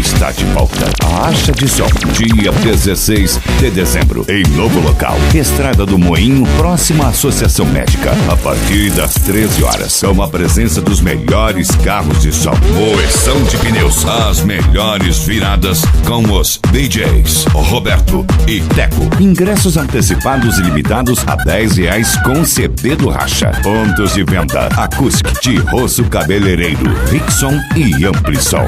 está de volta. A Acha de Som, dia 16 de dezembro, em novo local. Estrada do Moinho, próxima à Associação Médica. A partir das 13 horas, com a presença dos melhores carros de som. Moeção de pneus, as melhores viradas com os DJs Roberto e Teco. Ingressos antecipados e limitados a R$10 com CD do Racha. Pontos de venda: Acústica, de Rosso Cabeleireiro, Rickson e Amplisson.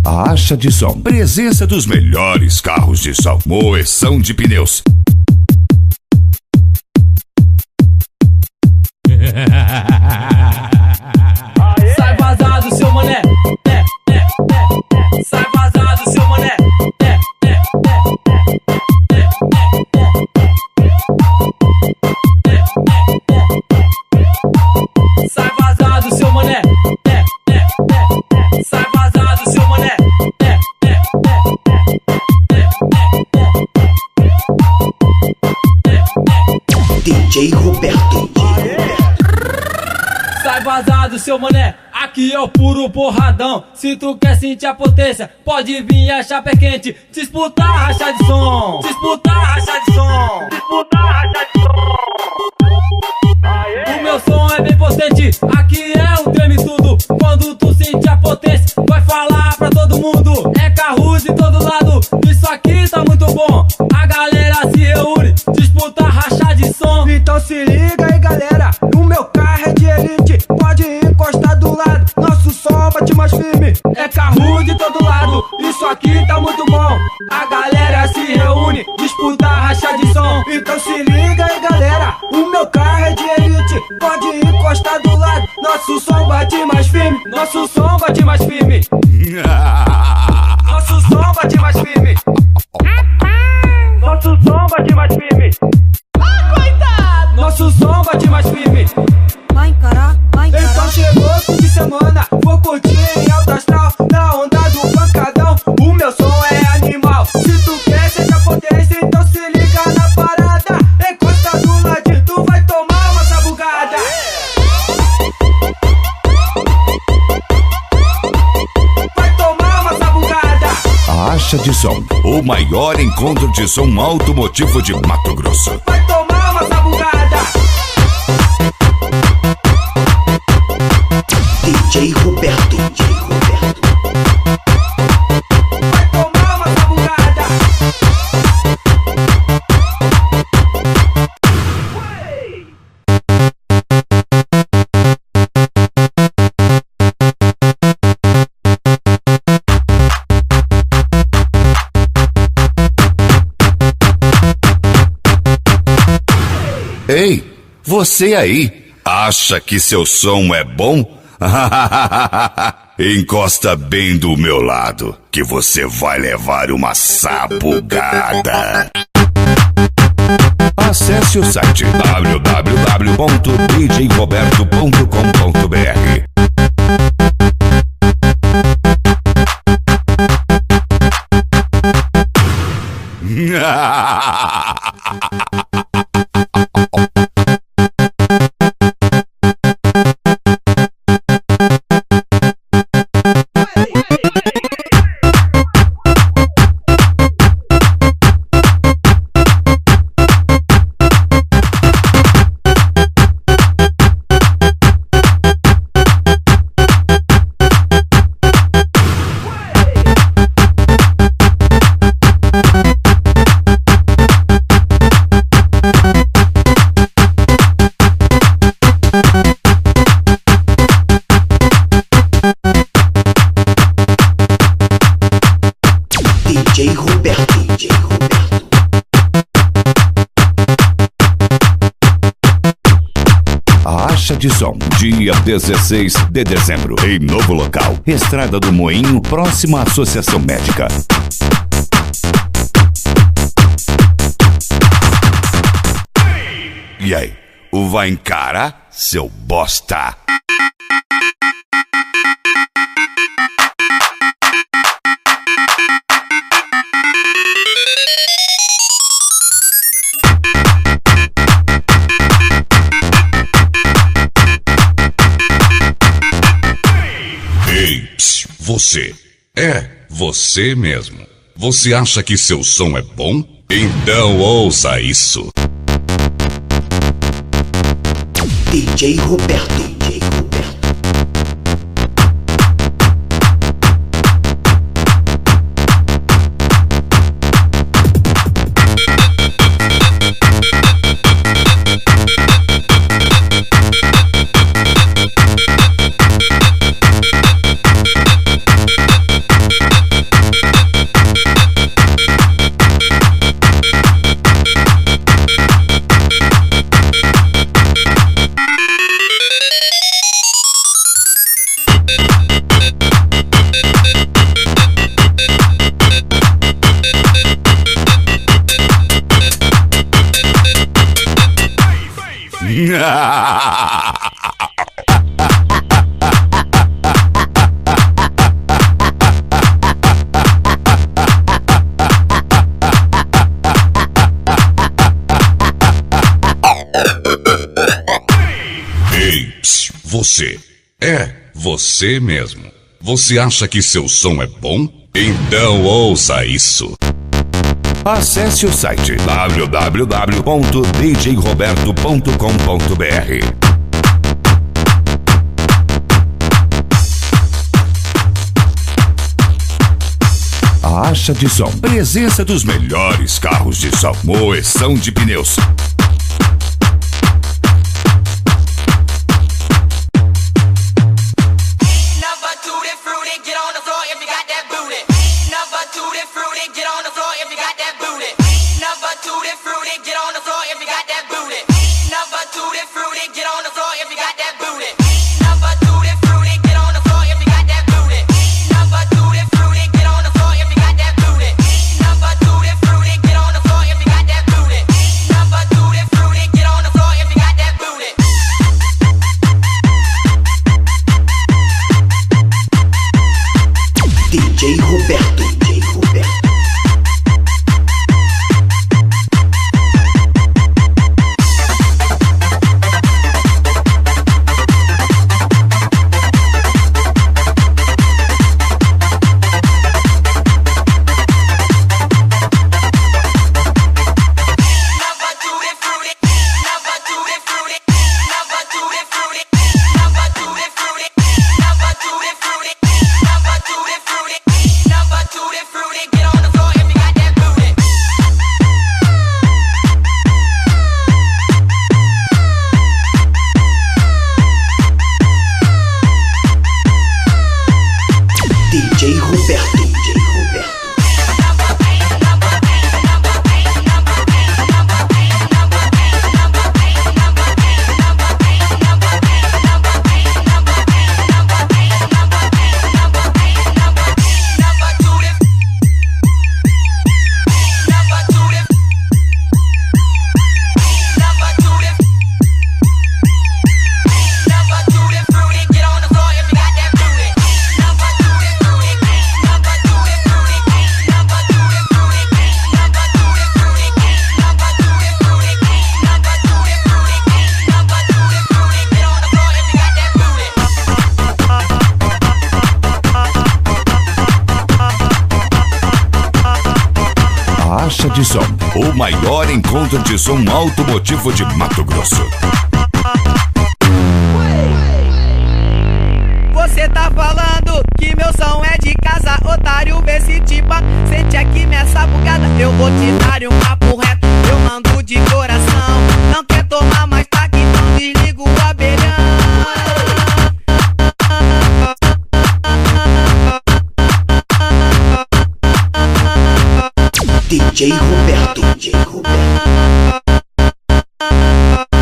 A Acha de Som, presença dos melhores carros de som. Moeção de pneus. Sai vazado, seu mané. Sai vazado, seu mané. Sai vazado, seu mané. Sai vazado, seu mané. DJ Roberto. Sai vazado, seu mané, aqui é o puro porradão. Se tu quer sentir a potência, pode vir a chapa é quente. Disputar a racha de som, disputar a racha de som, disputar a racha de som. O meu som é bem potente, aqui é o treme tudo. Quando tu sentir a potência, vai falar pra todo mundo. É carro de todo lado, isso aqui tá muito bom. A galera se reúne, disputar a racha de som. Então se liga aí, galera, o meu carro é de elite. Pode encostar do lado, nosso som bate mais firme. É carro de todo lado, isso aqui tá muito bom. A galera se reúne, disputa a racha de som. Então se liga aí, galera, o meu carro é de elite. Pode encostar do lado, nosso som bate mais firme. Nosso som bate mais firme. Nosso som bate mais firme. Nosso som bate mais firme. Nosso som bate mais firme. Vai encarar, vai encarar. Então chegou fim de semana, vou curtir em alto astral, na onda do pancadão, o meu som é animal. Se tu quer seja potência, então se liga na parada. Encosta do ladinho, tu vai tomar uma sabugada. Vai tomar uma sabugada. A Acha de Som, o maior encontro de som automotivo de Mato Grosso. Vai tomar uma sabugada. DJ Roberto. DJ Roberto. Vai tomar uma sabugada. Ei, você aí, acha que seu som é bom? Encosta bem do meu lado, que você vai levar uma sabugada. Acesse o site www.djroberto.com.br. DJ Roberto. DJ Roberto. A Acha de Som, dia 16 de dezembro, em novo local. Estrada do Moinho, próxima à Associação Médica. E aí, vai encarar, seu bosta? você é você mesmo. Você acha que seu som é bom? Então ouça isso. DJ Roberto. DJ Roberto. Ei, você é você mesmo. Você acha que seu som é bom? Então ouça isso. Acesse o site www.djroberto.com.br. A Acha de Som. Presença dos melhores carros de som. Moeção de pneus. DJ Roberto. DJ Roberto. DJ Roberto. DJ Roberto. Acha de Som, o maior encontro de som automotivo de Mato Grosso. Você tá falando que meu som é de casa, otário, vê se tipa. Sente aqui nessa bugada, eu vou te dar um papo reto. Eu mando de coração, não quer tomar mais taque, então desliga o abelhão. DJ Roberto. DJ Roberto.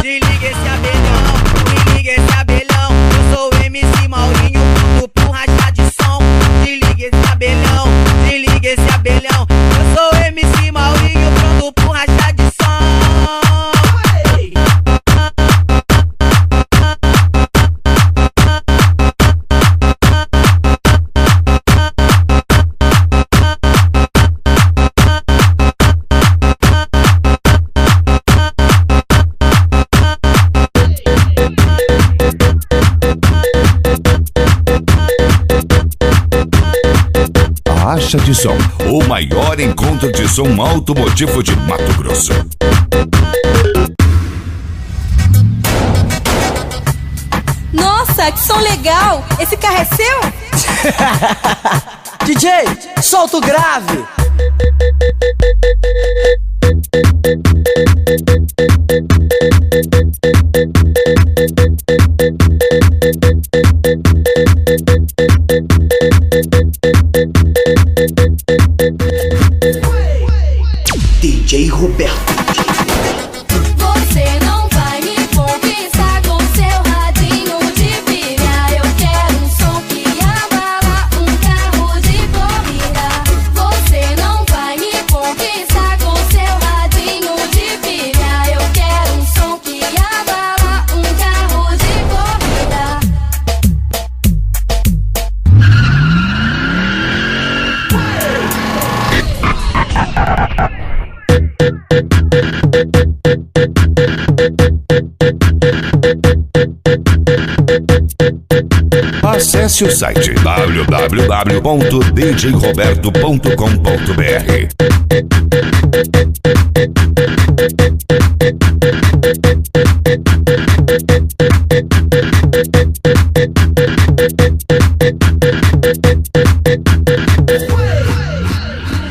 Desliga esse abelhão, desliga esse abelhão. Eu sou o MC Maurinho, pronto pro rachar de som. Desliga esse abelhão, desliga esse abelhão. Eu sou o MC Maurinho, pronto pro rachar de som. Caixa de Som, o maior encontro de som automotivo de Mato Grosso. Nossa, que som legal! Esse carro é seu? DJ, solta o grave. DJ Roberto. Você não vai me conquistar com seu radinho de pilha. Eu quero um som que abala um carro de corrida. Você não vai me conquistar com seu radinho de pilha. Eu quero um som que abala um carro de corrida. Acesse o site www.djroberto.com.br.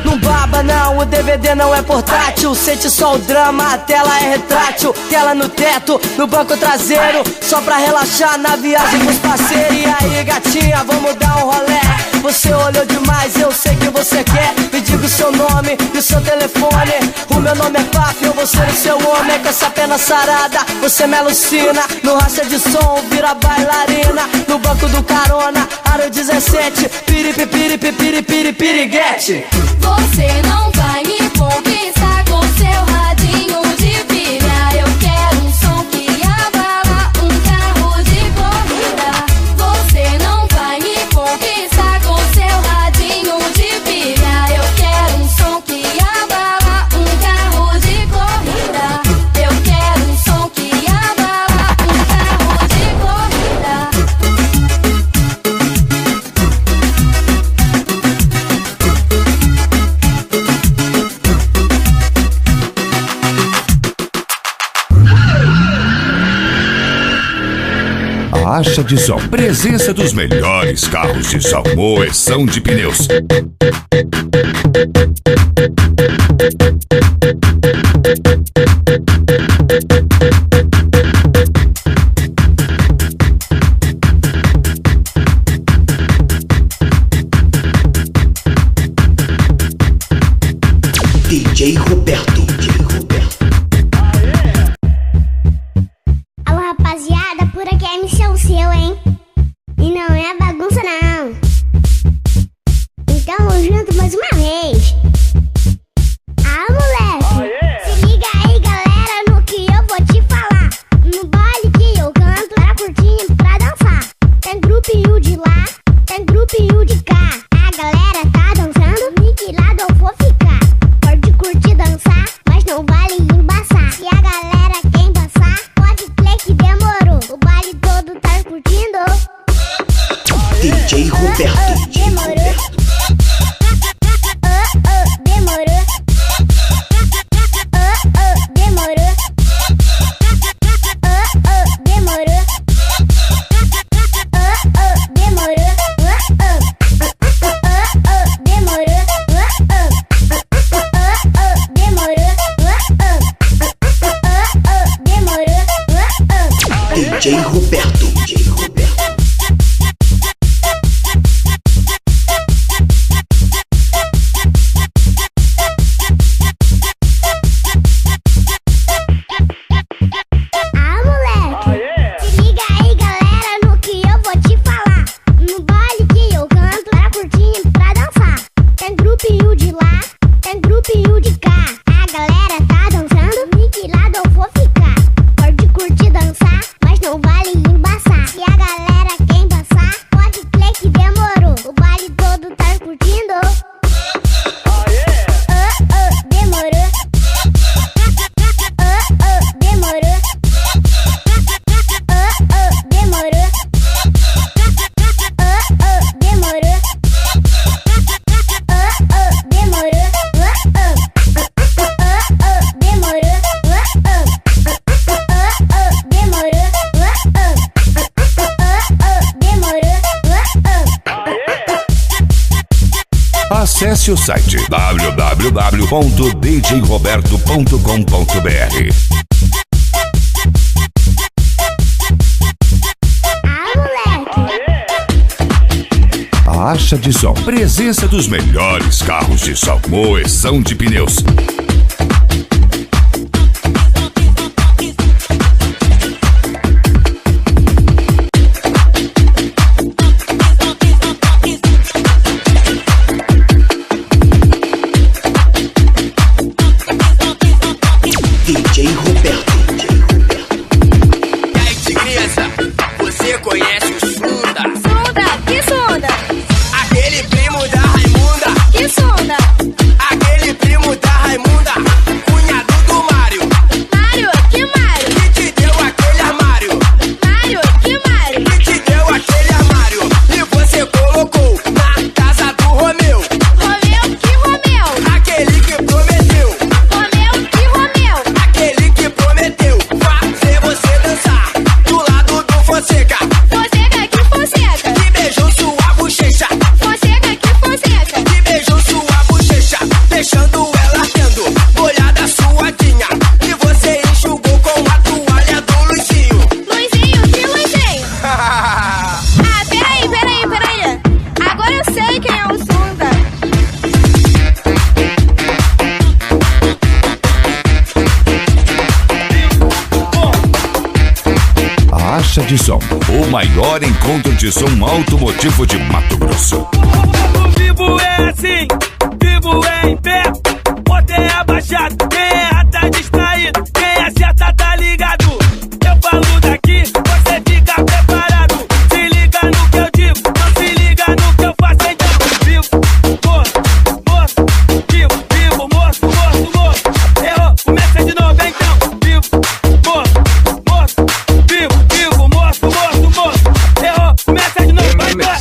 Não baba não, o DVD não é portátil. Sente só o drama, a tela é retrátil. Tela no teto, no banco traseiro, só pra relaxar na viagem com os parceiros. E aí gatinha, vamos dar um rolé. Você olhou demais, eu sei que você quer. Me diga o seu nome e o seu telefone. O meu nome é Faf, eu vou ser o seu homem. Com essa pena sarada, você me alucina. No racha de som, vira bailarina. No banco do carona, aro 17. Piriguete. Você não vai me conquistar com seu radinho de pilha. Eu quero um som que abala um carro de corrida. Você não vai me conquistar com seu radinho de pilha. Eu quero um som que abala um carro de corrida. Eu quero um som que abala um carro de corrida. Caixa de Som, presença dos melhores carros de som, moeção de pneus. DJ Roberto. Alô, rapaziada, por aqui é missão seu, hein? E não é bagunça, não. Então vamos junto mais uma vez. Ah, moleque, se liga aí, galera, no que eu vou te falar. No baile que eu canto, pra curtir, pra dançar. Tem grupinho de lá, tem grupinho de cá. A galera tá dançando, de que lado eu vou ficar? Pode curtir, dançar, mas não vale embaçar. Se a galera quer embaçar, pode crer que demorou. O baile todo tá curtindo. DJ Roberto. Demorou. Acesse o site www.djroberto.com.br. Acha de som. Presença dos melhores carros de som. Moeção de pneus. DJ Roberto. E aí, tigresa, você conhece o Sunda? Sonda, que sonda? Aquele primo da Raimunda. Que sonda? Aquele primo da Raimunda. Cunhado do Mário. Mário, que Mário? Que te deu aquele armário. Mário, que Mário? Que te deu aquele armário. E você colocou na casa do Romeu. Romeu, que Romeu? Aquele que prometeu. Romeu, que Romeu? Aquele que prometeu fazer você dançar do lado do Fonseca. Fonseca, que Fonseca? Que beijou sua bochecha. Fonseca, que Fonseca? Que beijou sua bochecha, deixando ela tendo molhada suadinha. E você enxugou com a toalha do Luizinho. Luizinho, que Luizinho? Ah, peraí. Agora eu sei quem é o Sonda. Acha de som. O maior encontro de som automotivo de Mato Grosso. O vivo é assim, vivo é em pé. Botei abaixado, quem erra tá distraído. Quem acerta tá ligado. Eu falo daqui, você fica preparado. Se liga no que eu digo, não se liga no que eu faço. Então, vivo, morto, vivo, morto. Errou, começa de novo então. Vivo, morto, vivo, morto. Errou, começa de novo, vai.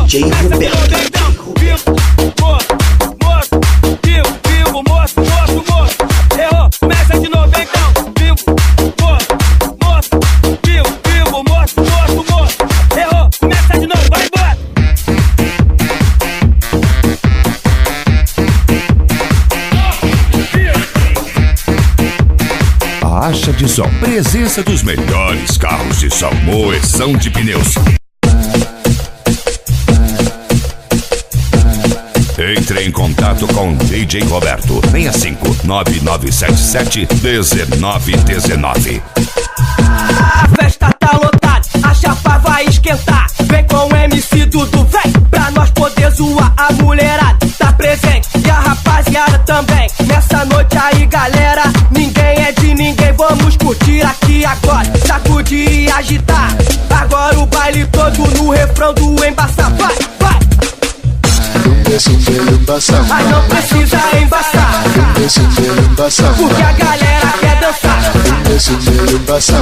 DJ Roberto. Errou, começa de novo então. Vivo, morto. Errou, começa de novo, vai embora. Acha de som. Presença dos melhores carros de som. Moeção de pneus. Entre em contato com DJ Roberto. 65-9977-1919. A festa tá lotada, a chapa vai esquentar. Vem com o MC Dudu, vem pra nós poder zoar. A mulherada tá presente e a rapaziada também. Nessa noite aí, galera, ninguém é de ninguém. Vamos curtir aqui agora, sacudir e agitar. Agora o baile todo no refrão do embaçar. Vai! Mas não precisa embaçar, porque a galera quer dançar.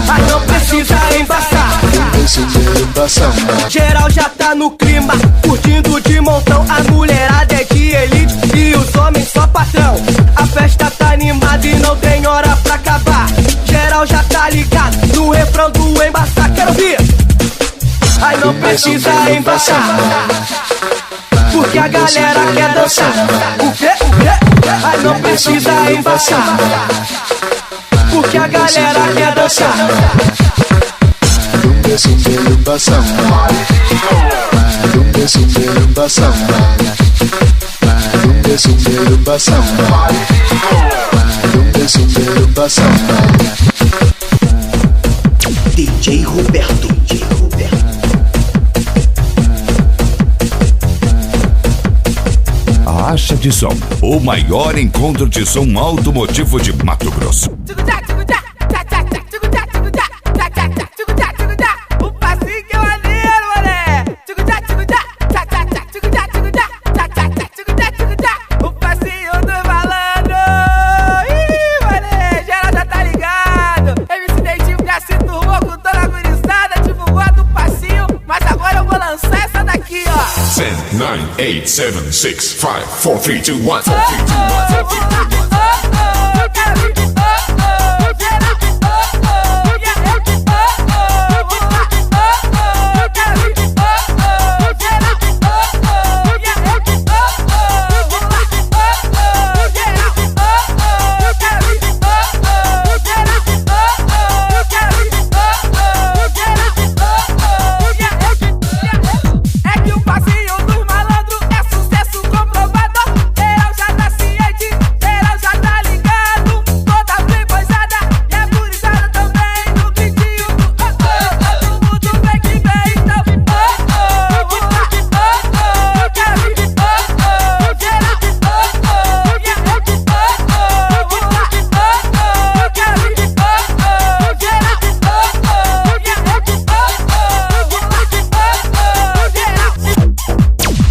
Mas não precisa embaçar, geral já tá no clima, curtindo de montão. A mulherada é de elite e os homens só patrão. A festa tá animada e não tem hora pra acabar. Geral já tá ligado no refrão do embaçar. Quero ouvir. Aí não precisa embaçar, porque a galera quer dançar. O quê? Aí não precisa embaçar, porque a galera quer dançar. DJ Roberto. Acha de som. O maior encontro de som automotivo de Mato Grosso. Tchucutá, tchucutá. 8, 7, 6, 5, 4, 3, 2, 1.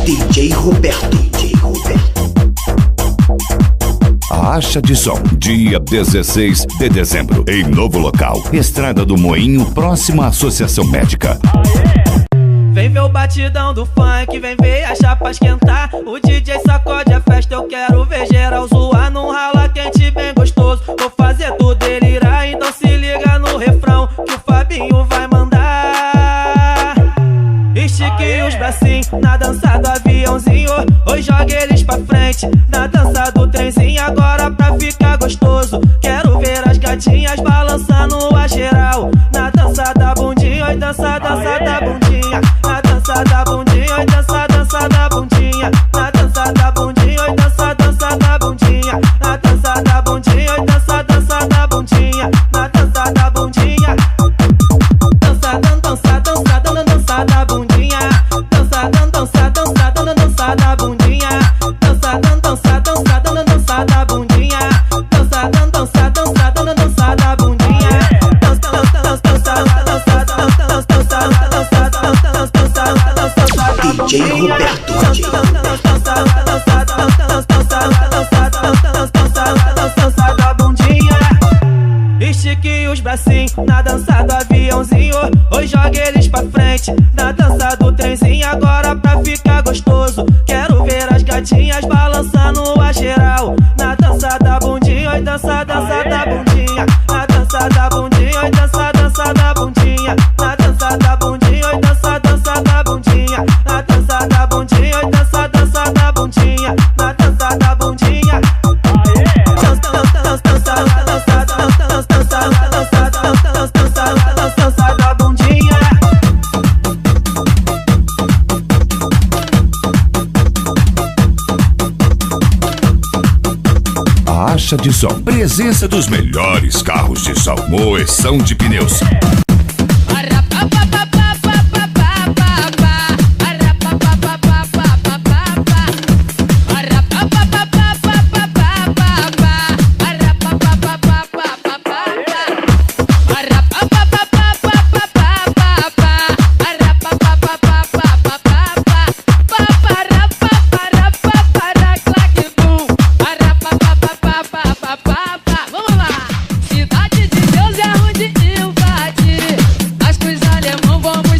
DJ Roberto. Acha de Som, dia 16 de dezembro, em novo local, Estrada do Moinho, próxima à Associação Médica. Vem ver o batidão do funk, vem ver a chapa esquentar. O DJ sacode a festa, eu quero ver geral zoar. Num rala quente bem gostoso, vou fazer tu delirar. Então se liga no refrão que o Fabinho vai mandar. Estique os bracinhos na dança do aviãozinho. Hoje joga eles pra frente na dança do trenzinho. Agora pra ficar gostoso, quero ver as gatinhas balançando a geral. Na dança da bundinha, oi dança, dança da bundinha. Na dança da bundinha, oi dança, dança da bundinha. Na dança da bundinha, oi dança, dança da bundinha. Na dança da bundinha, oi dança, dança da bundinha. Na dança da bundinha. Dança, dança, dança, dança da bundinha. Dança, dança, dança, dança da bundinha. Dança, dança, dança, dança da bundinha. Dança, dança, dança, dança da bundinha. Dança, dança, dança, dança, DJ Roberto. dança da bundinha. Estique os bracinhos na dança do aviãozinho. Hoje joga eles pra frente na dança do trenzinho. Agora pra ficar gostoso, quero ver as gatinhas balançando a geral. Na dança da bundinha, oi dança, dança da bundinha. Na dança da bundinha, oi dança, dança da bundinha. Na dança da bundinha, oi dança, dança da bundinha. Na dança da bundinha, oi dança, dança da bundinha. Na dança da bundinha. Dança da bundinha. Acha de Som, presença dos melhores carros de som, moeção de pneus. Vamos lá! Cidade de Deus é onde invadir. As coisas alemão vamos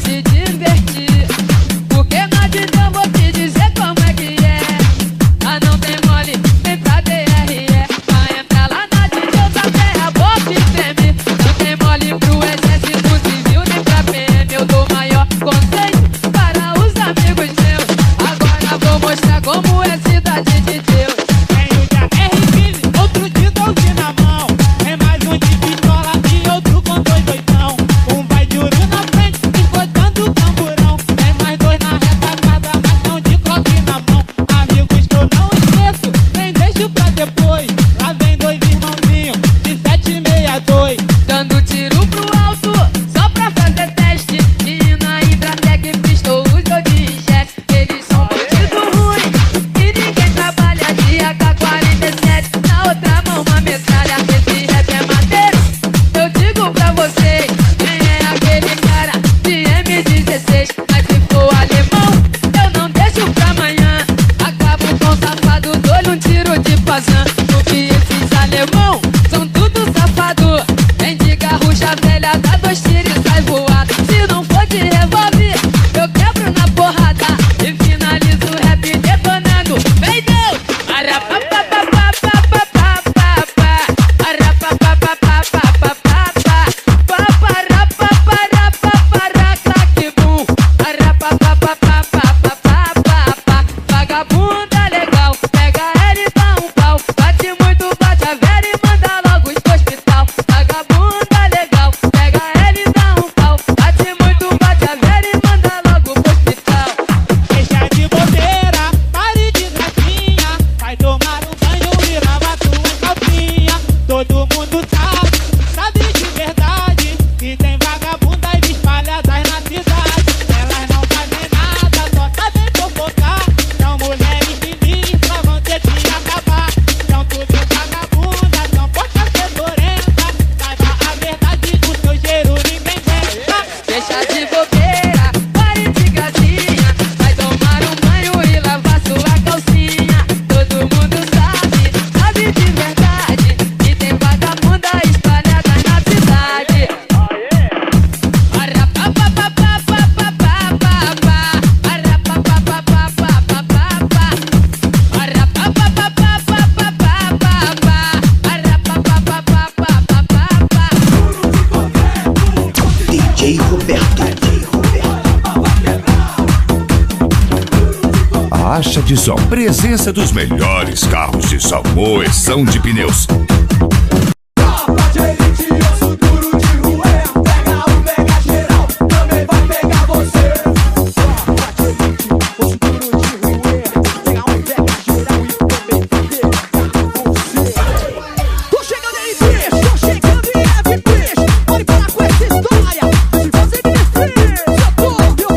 Caixa de som. Presença dos melhores carros de som. Moção de pneus. Tropa de elite, osso duro de rué. Pega um, pega geral, também vai pegar você. Tropa de elite, osso duro de rué. Pega um, pega geral e também vai pegar você. Tô chegando aí, bicho, tô chegando e é bicho. Pode parar com essa história, se você me desfez. Eu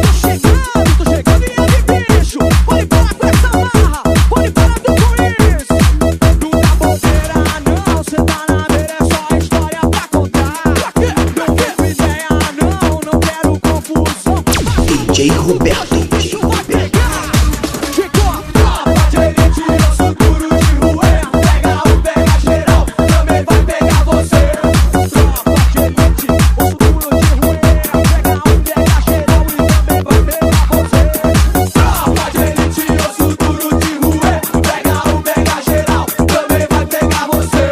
tô chegando e é bicho. Pode parar com essa marra, pode parar com isso. Não dá bobeira não, cê tá na beira, é só história pra contar. Não tenho ideia não quero confusão. DJ Roberto. Chegou a tropa de elite, osso duro de rué. Pega um, pega geral, também vai pegar você. Tropa de elite, osso duro de rué. Pega um, pega geral e também vai pegar você. Tropa de elite, osso duro de rué. Pega um, pega geral, também vai pegar você.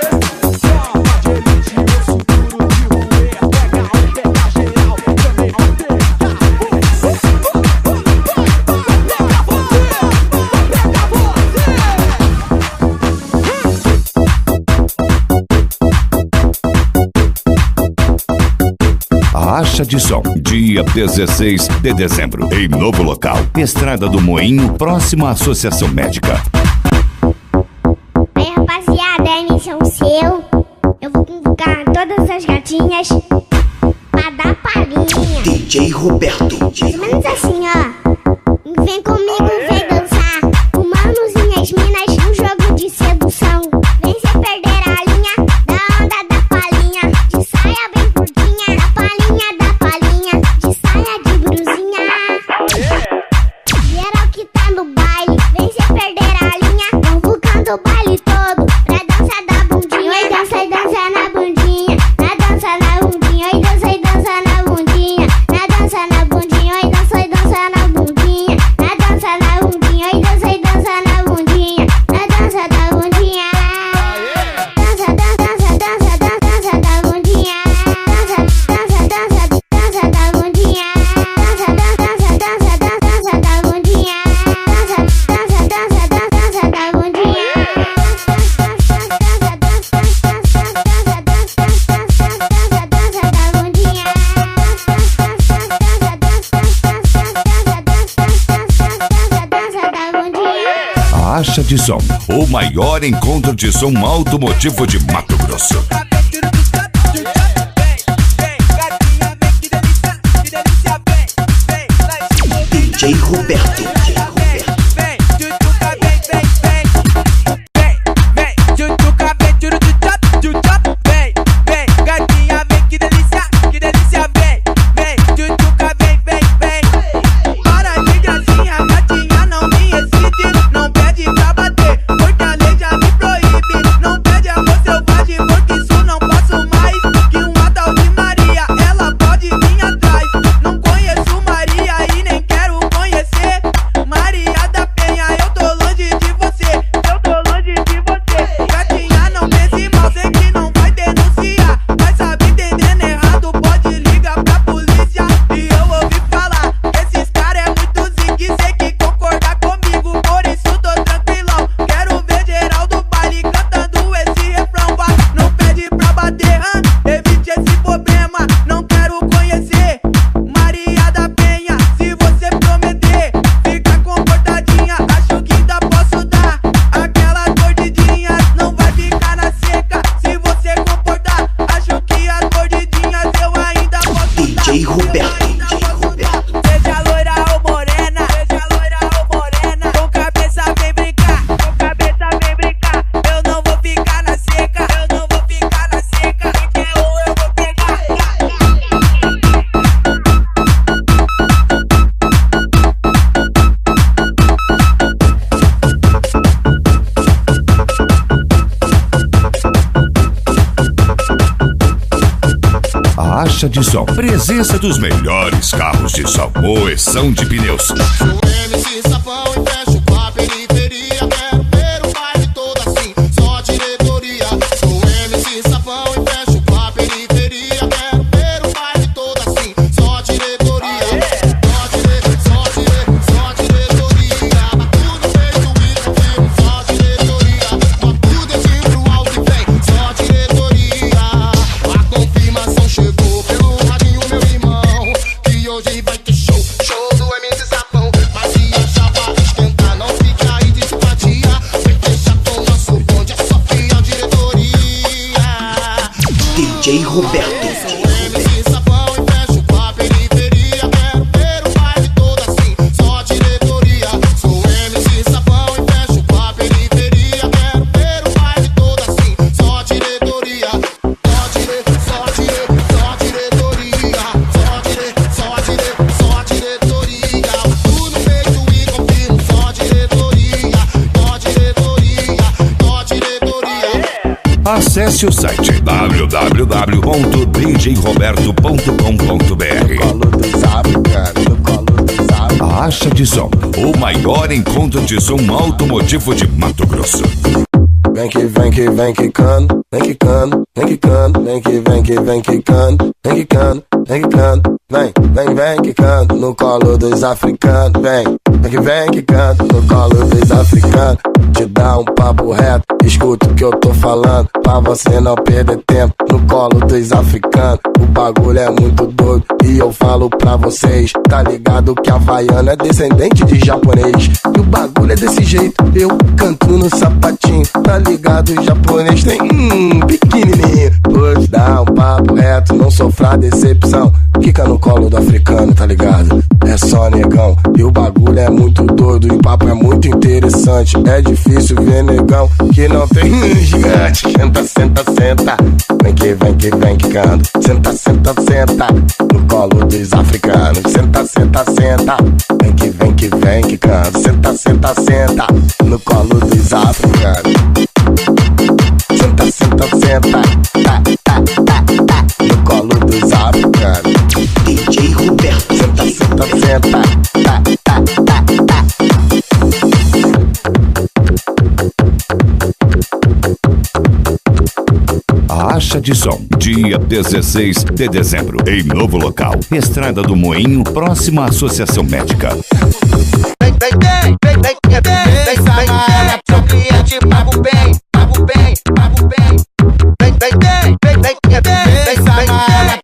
Tropa de elite, osso duro de rué. Pega um, pega geral, também vai pegar você. Caixa de som. Dia 16 de dezembro. Em novo local. Estrada do Moinho, próximo à Associação Médica. Aí, rapaziada, é missão seu. Eu vou convocar todas as gatinhas pra dar palhinha. DJ Roberto. Mais ou menos assim, ó. Vem comigo, vem dançar. Humanos e as minas, um jogo de sedução. Vem sem perder a linha, da onda da palhinha. De saia bem curtinha, da palhinha, de saia de brusinha. Geral que tá no baile, vem sem perder a linha. Convocando o baile todo pra dança da bundinha. Oi, dança e dança na bundinha. Na dança na bundinha, oi, dança e dança na bundinha. Na dança na bundinha, oi, dança e dança na bundinha. Na dança na bundinha, oi, dança e dança na bundinha. Na dança da bundinha. Dança, dança, dança, dança, dança da bundinha. Dança, dança, dança, dança da bundinha. Dança, dança, dança, dança da bundinha. Dança, dança, dança, dança da bundinha. Caixa de som. O maior encontro de som automotivo de Mato Grosso. DJ Roberto. Caixa de som. Presença dos melhores carros de som. Moção de pneus. O MC Sapão e fecho com a periferia. Quero ver o baile todo assim, só diretoria. O MC Sapão e fecho com a periferia. Quero ver o baile todo assim, só diretoria. Só diretoria. Tudo Acesse o site www.djroberto.com.br. A Acha de Som, o maior encontro de som automotivo de Mato Grosso. Vem que vem que vem quicando, vem quicando, vem quicando, vem que vem que vem quicando, vem quicando, vem quicando, vem quicando no colo dos africanos, vem que vem quicando no colo dos africanos. Te dá um papo reto, escuta o que eu tô falando, pra você não perder tempo no colo dos africanos. O bagulho é muito doido e eu falo pra vocês, tá ligado que a havaiana é descendente de japonês. E o bagulho é desse jeito, eu canto no sapatinho, tá ligado? O japonês tem pequenininho. Hoje dá um papo reto, não sofra decepção, fica no colo do africano, tá ligado? É só negão, e o bagulho é muito doido, e o papo é muito interessante. É difícil ver negão que não tem gigante. Senta, senta, senta, vem que vem quicando. Senta, senta, senta, no colo dos africanos. Senta, senta, senta, vem que vem quicando. Senta, senta, senta, no colo dos africanos. Senta, senta, senta, tá, tá, tá, tá, no colo dos africanos. DJ Roberto. Senta, senta, senta, tá, tá, tá, tá. A Acha de Som, dia 16 de dezembro, em novo local, Estrada do Moinho, próxima à Associação Médica. Seu cliente paga o bem, paga o bem, paga o bem.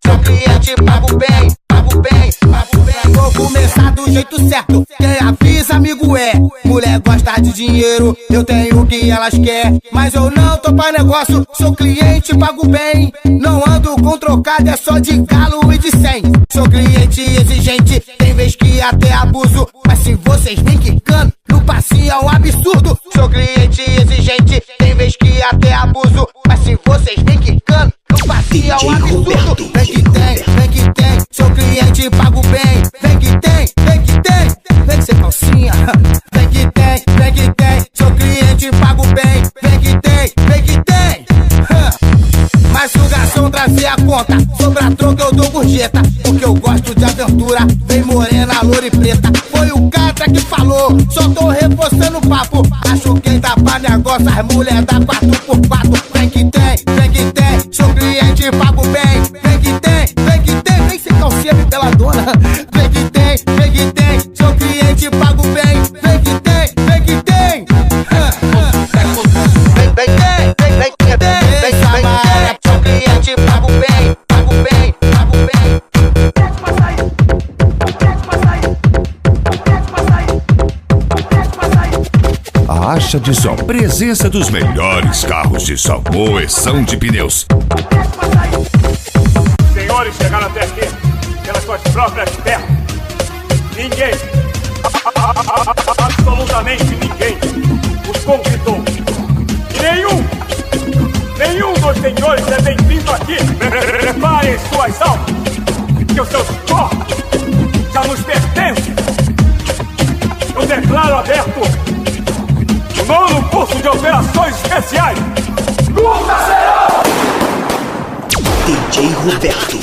Seu cliente paga o bem, paga o bem, paga o bem. Vou começar do jeito certo, quem avisa amigo é. Mulher gosta de dinheiro, eu tenho o que elas querem, mas eu não tô pra negócio, sou cliente, pago bem. Não ando com trocado, é só de galo e de 100. Sou cliente exigente, tem vez que até abuso, mas se vocês vêm quicando, no passinho é um absurdo. Sou cliente exigente, tem vez que até abuso, mas se vocês vêm quicando, no passinho é um absurdo. Vem que tem, seu cliente pago bem. Vem que tem, vem que cê calcinha. Vem que tem, seu cliente pago bem. Vem que tem. Mas se o garçom trazer a conta, sobra troca eu dou gorjeta, porque eu gosto de aventura, vem morena, loura e preta. Foi o cara que falou, só tô reforçando o papo. Acho que dá pra negócio, as mulher dá 4x4. Vem que tem, seu cliente pago bem. Vem que tem, vem sem calcinha pela dona. Vem que tem, seu cliente pago bem. Vem que tem. Seu cliente pago bem, pago bem, pago bem. A Acha de Som, presença dos melhores carros de som, moeção de pneus. Senhores chegaram até aqui pelas suas próprias pernas. Ninguém, absolutamente ninguém, os convidou. E nenhum dos senhores é bem-vindo aqui. Preparem suas almas, que os seus corpos já nos pertencem. Eu declaro aberto o nono curso de operações especiais. Luta será! DJ Roberto.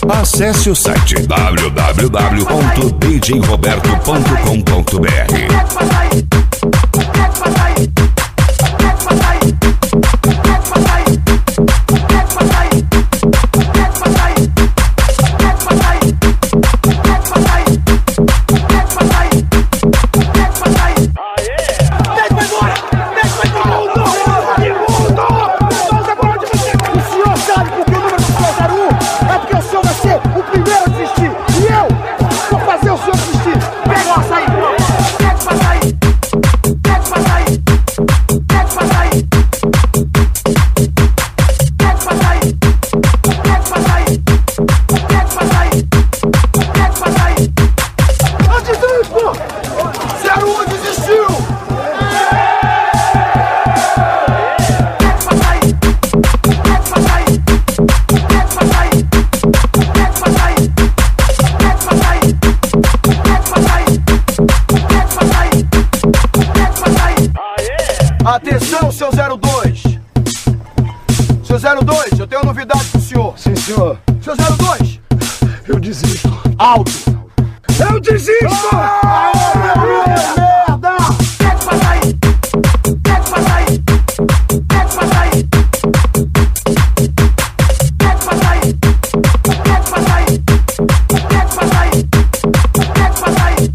Acesse o site www.djroberto.com.br. Atenção, seu 02. Seu 02, eu tenho uma novidade pro senhor. Sim, senhor. Seu 02. Eu desisto. Alto. Eu desisto! Merda! Pede pra sair! Pede pra sair! Pede pra sair! Pede pra sair! Pede pra sair! Pede pra sair! Pede pra sair!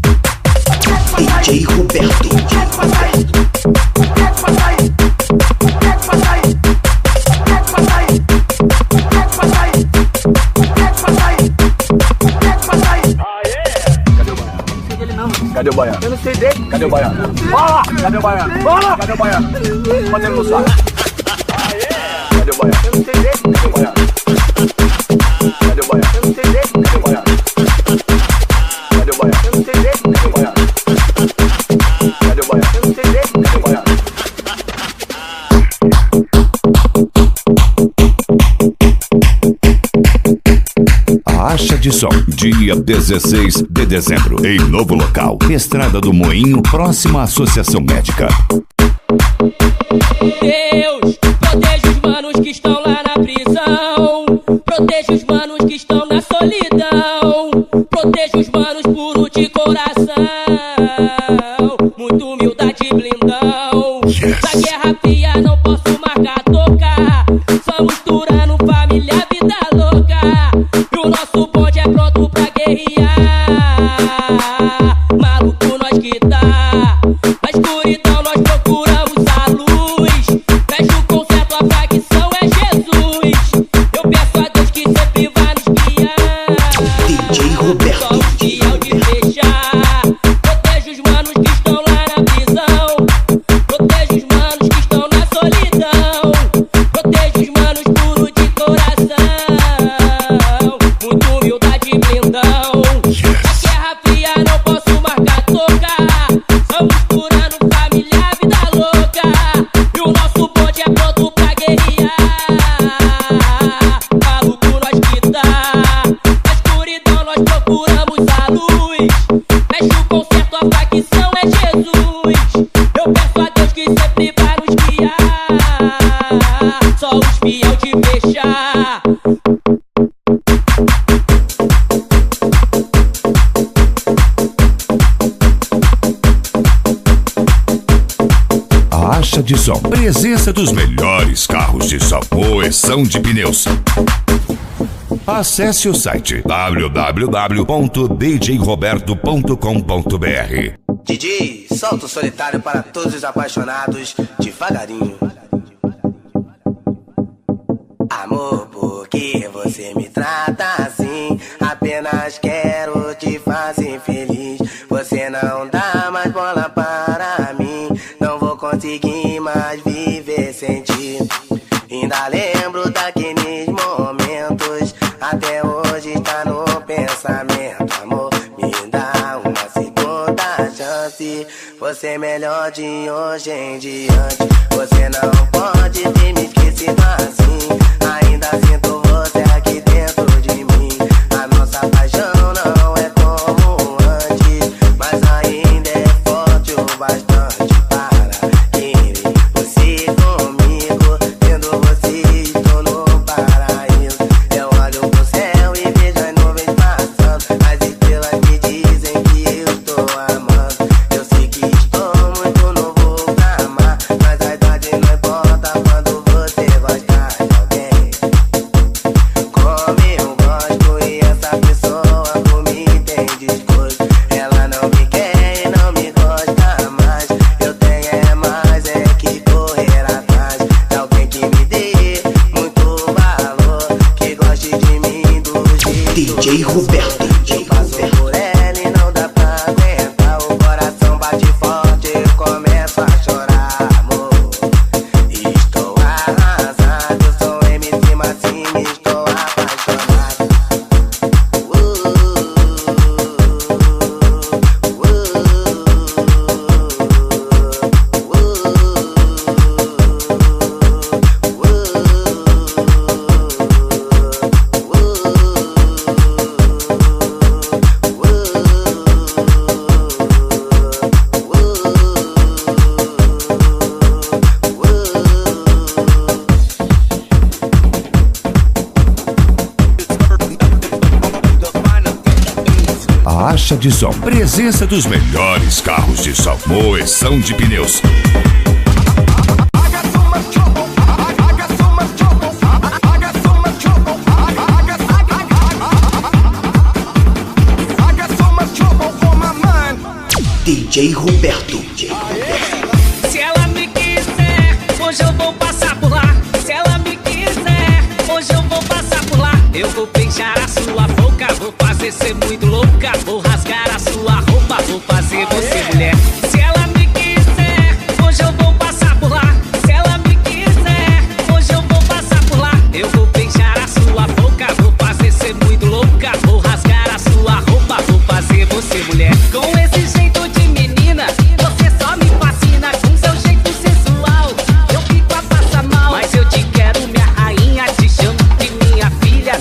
DJ Roberto. Pede pra sair! Pede pra sair! Pede pra sair! Pede pra sair! Pede pra sair! Pede pra sair! Pede pra sair! Cadê o baiano? Eu não sei dele. Cadê o baiano? Fala! Cadê o baiano? Fala! Cadê o baiano? Pode ele no saco. Cadê o baiano? Eu não sei dele. Cadê o baiano? Cadê o baiano? Eu não sei dele. Cadê o baiano? Cadê o baiano? Eu não sei dele. Cadê o baiano? Cadê o baiano? Eu não sei dele. Cadê o baiano? Acha de Som, dia 16 de dezembro, em novo local, Estrada do Moinho, próxima à Associação Médica. Deus, proteja os manos que estão lá na prisão. Proteja os manos que estão na solidão. Proteja os manos puros de coração. Muito humildade blindão. Da guerra fria não posso marcar tocar. Só misturando família, vida louca. E o nosso bonde é pronto pra guerrear. Maluco nós que tá. Na escuridão nós procuramos a luz. Fecha o concerto, a facção é Jesus. Eu peço a Deus que sempre vai nos guiar. DJ Roberto. Só o fiel de fechar. Proteja os manos que estão lá na prisão. Proteja os manos que estão na solidão. Proteja os manos puros de coração. Muito humildade blindão. Na guerra fria não posso marcar tocar. Só misturando família, vida louca. E o nosso bonde é pronto pra guerrear. Maluco nós que tá. Na escuridão nós procuramos a luz. Fecha o concerto, a facção é Jesus. Eu peço a Deus que sempre vai nos guiar. Só os fiel de fechar. Acha de Som, presença dos melhores carros de som, moeção de pneus. Acesse o site www.djroberto.com.br. DJ, solta o solitário para todos os apaixonados, devagarinho. Amor, por que você me trata assim? Apenas quero te fazer feliz. Você não dá mais bola para mim. Não vou conseguir mais viver sem ti. Ainda lembro daqueles momentos. Até hoje está no pensamento. Amor, me dá uma segunda chance. Você é melhor de hoje em diante. Você não pode ter me esquecido assim. Ainda sinto você aqui dentro de mim. A nossa paixão não é como antes, mas ainda é forte o bastante para querer você comigo. Tendo você estou no paraíso. Eu olho pro céu e vejo as nuvens passando. As estrelas me dizem que eu estou amando. Eu sei que estou muito novo pra amar, mas a idade não importa quando você gosta de alguém como eu gosto. E essa pessoa comigo tem desgosto. Ela não me quer e não me gosta mais. Eu tenho é mais é que correr atrás de alguém que me dê muito valor, que goste de mim do jeito DJ Roberto. eu passo por ela e não dá pra aguentar. O coração bate forte, eu começo a chorar, amor. Estou arrasado, sou MC Massinho, estou apaixonado. Caixa de som. Presença dos melhores carros de som. Moção de pneus. DJ Roberto. Se ela me quiser, hoje eu vou passar por lá. Se ela me quiser, hoje eu vou passar por lá. Eu vou beijar a sua boca, vou fazer ser muito louca. Vou rasgar a sua roupa, vou fazer você mulher. Se ela me quiser, hoje eu vou passar por lá. Se ela me quiser, hoje eu vou passar por lá. Eu vou beijar a sua boca, vou fazer ser muito louca. Vou rasgar a sua roupa, vou fazer você mulher. Com esse jeito de menina, você só me fascina. Com seu jeito sensual, eu fico a passar mal. Mas eu te quero, minha rainha, te chamo de minha filha,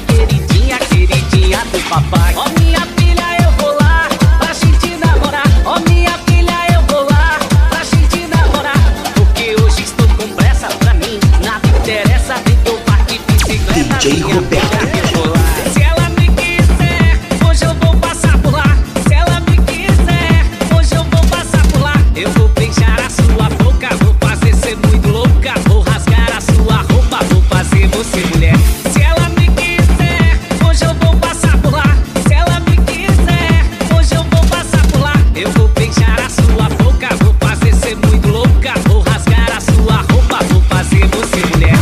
queridinha, queridinha do papai. Ó minha filha, eu vou lá pra gente namorar. Ó minha filha, eu vou lá pra gente namorar. Porque hoje estou com pressa, pra mim nada interessa. Vem que eu parto de bicicleta, DJ Roberto. Se ela me quiser, hoje eu vou passar por lá. Se ela me quiser, hoje eu vou passar por lá. Eu vou beijar a sua boca, vou fazer ser muito louca. Vou rasgar a sua roupa, vou fazer você mulher. Se ela me quiser, hoje eu vou passar por lá. Se ela me quiser, hoje eu vou passar por lá. Eu vou beijar a sua boca, vou fazer ser muito louca. Vou rasgar a sua roupa, vou fazer você mulher.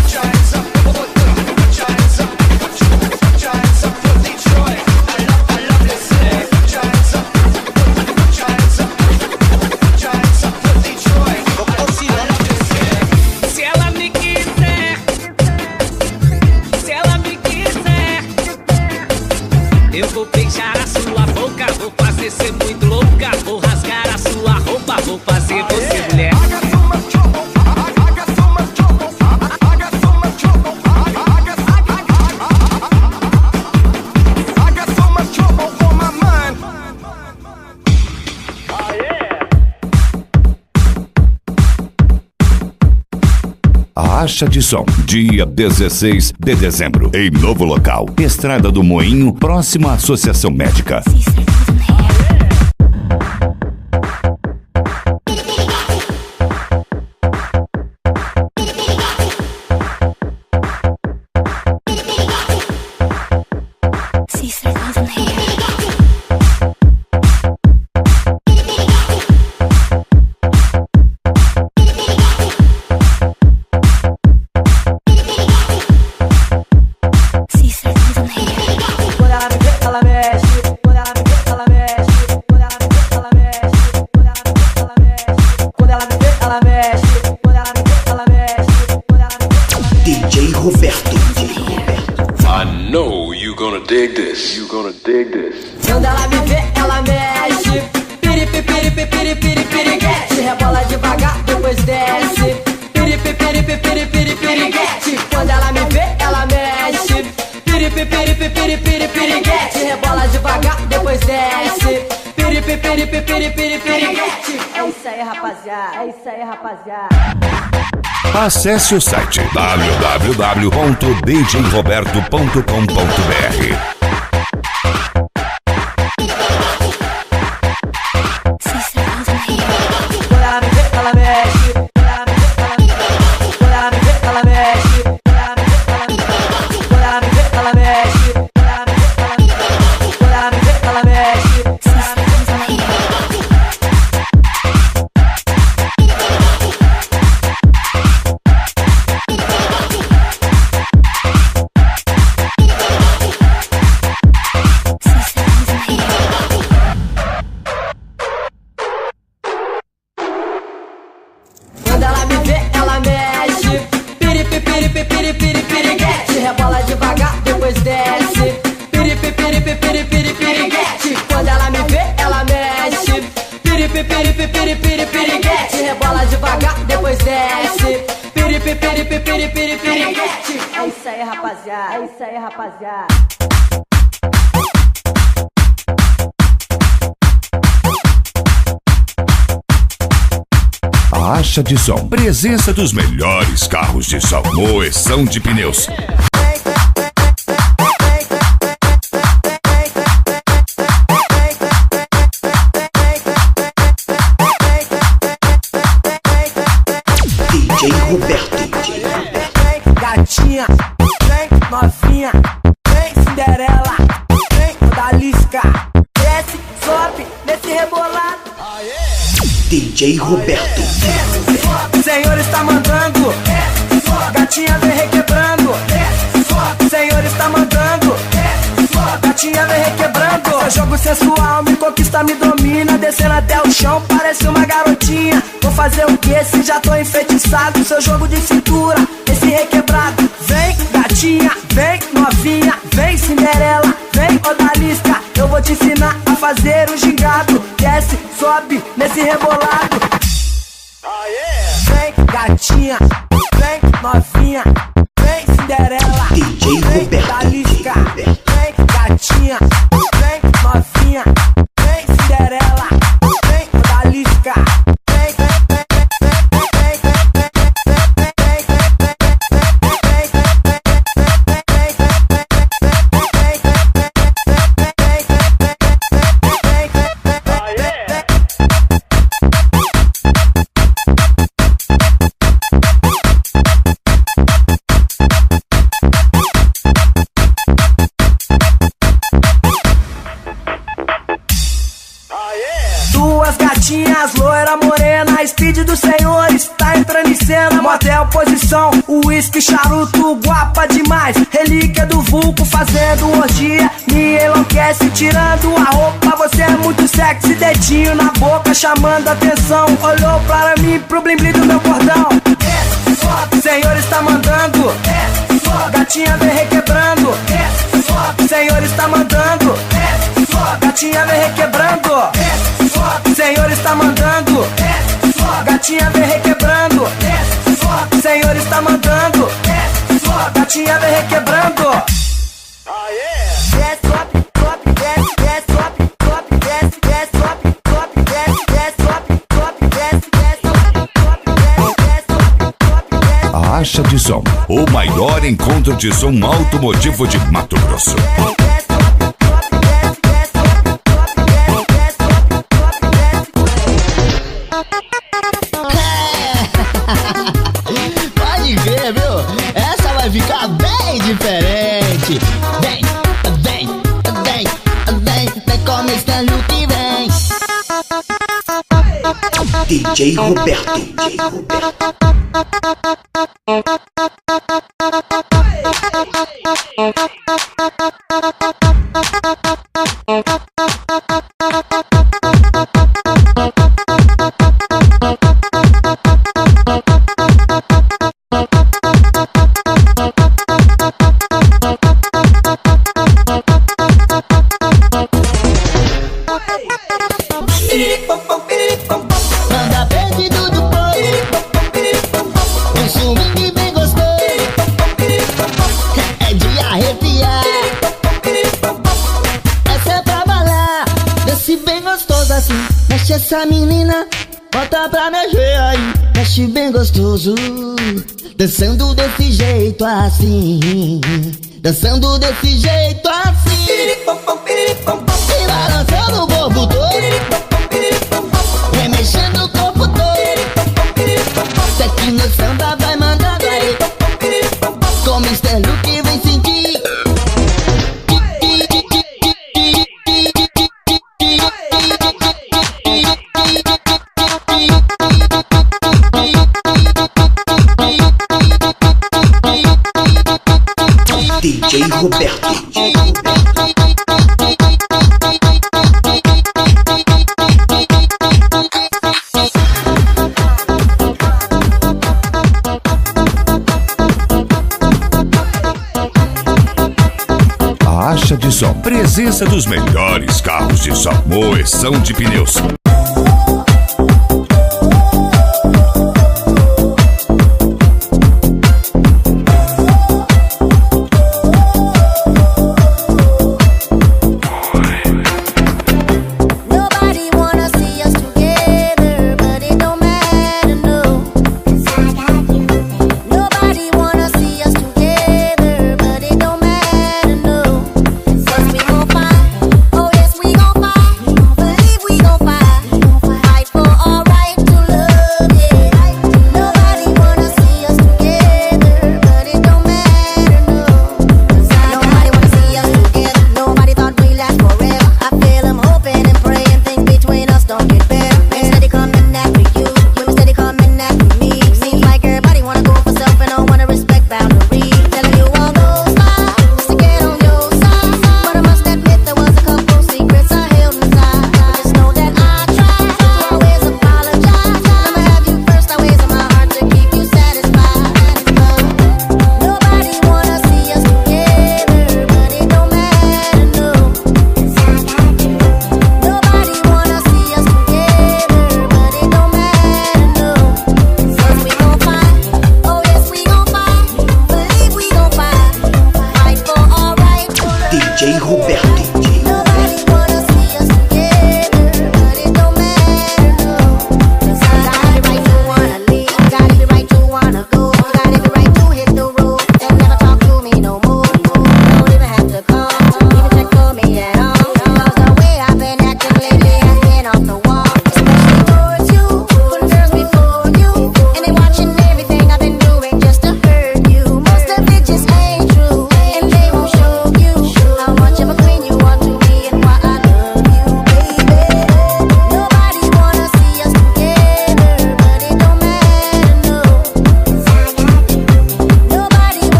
Se ela me quiser, se ela me quiser, eu vou beijar a sua boca, vou fazer ser muito louca. Vou rasgar a sua roupa, vou fazer você mulher. Caixa de som. Dia 16 de dezembro. Em novo local. Estrada do Moinho, próximo à Associação Médica. DJ Roberto. I know you gonna dig this. You gonna dig this. Quando ela me vê, ela mexe. Piripi, piripi, piripi, piriguete. Rebola devagar, depois desce. Piripi, piripi, piripi, piriguete. Quando ela me vê, ela mexe. Piripi, piripi, piripi, piriguete. Rebola devagar, depois desce. Piripi, piripi, piripi, piriguete. É isso aí, rapaziada. É isso aí, rapaziada. Acesse o site www.djroberto.com.br. Ela mexe, ela mexe, ela mexe. Quando ela me vê, ela mexe. Piripi, piripi, piripi, piriguete. Rebola devagar, depois desce. Piripi, piripi, piripi, piriguete. Quando ela me vê, ela mexe. Piripi, piripi, piripi, piriguete. Rebola devagar, depois desce. Piripi, piripi, piripi, piriguete. É isso aí, rapaziada. É isso aí, rapaziada. Caixa de som. Presença dos melhores carros de som. Moção de pneus. DJ Roberto. Senhor está mandando, gatinha vem requebrando. Senhor está mandando, gatinha vem requebrando. Seu jogo sensual me conquista, me domina. Descendo até o chão, parece uma garotinha. Vou fazer o que se já tô enfeitiçado? Seu jogo de cintura, esse requebrado. Vem gatinha, vem novinha, vem Cinderela, vem odalisca. Eu vou te ensinar a fazer o gingado. Desce, sobe nesse rebolado. Vem gatinha, vem novinha, vem Cinderela, DJ vem Roberto. odalisca. Vem gatinha, vem novinha, vem Cinderela, vem odalisca. Duas gatinhas, loira morena, speed do senhor está entrando em cena. Motel, posição, uísque, charuto, guapa demais. Relíquia do vulco, fazendo orgia, me enlouquece, tirando a roupa. Você é muito sexy, dedinho na boca, chamando atenção. Olhou para mim, pro blim blim do meu cordão. Senhor está mandando, gatinha vem requebrando. Senhor está mandando, gatinha vem requebrando. Senhor está mandando, gatinha vem requebrando. Senhor está mandando, gatinha vem requebrando. Desce, sobe, sobe, desce, desce, sobe, sobe, desce, desce, sobe, sobe, desce, desce, sobe, sobe, desce, desce, sobe, desce, desce. Acha de Som, o maior encontro de som automotivo de Mato Grosso. Pode ver, viu? Essa vai ficar bem diferente. Vem, vem, vem, vem, vem como está o que vem. DJ Roberto. DJ Roberto. Manda perdido do povo, um swing bem gostoso, é de arrepiar. Essa é pra balar, desce bem gostoso assim. Mexe essa menina, bota pra mexer aí. Mexe bem gostoso, dançando desse jeito assim. Dançando desse jeito assim. E balançando o corpo todo, remexendo o corpo todo. Cê que no samba vai mandando aí, com Mr. Luke vem sentir. DJ Roberto. Acha de Som, presença dos melhores carros de som, moeção de pneus. Nobody wanna see us together, but it don't matter, no. Nobody wanna see us together, but it don't matter, no. 'Cause we gon' fight, oh yes we gon' fight. Believe we gon' fight.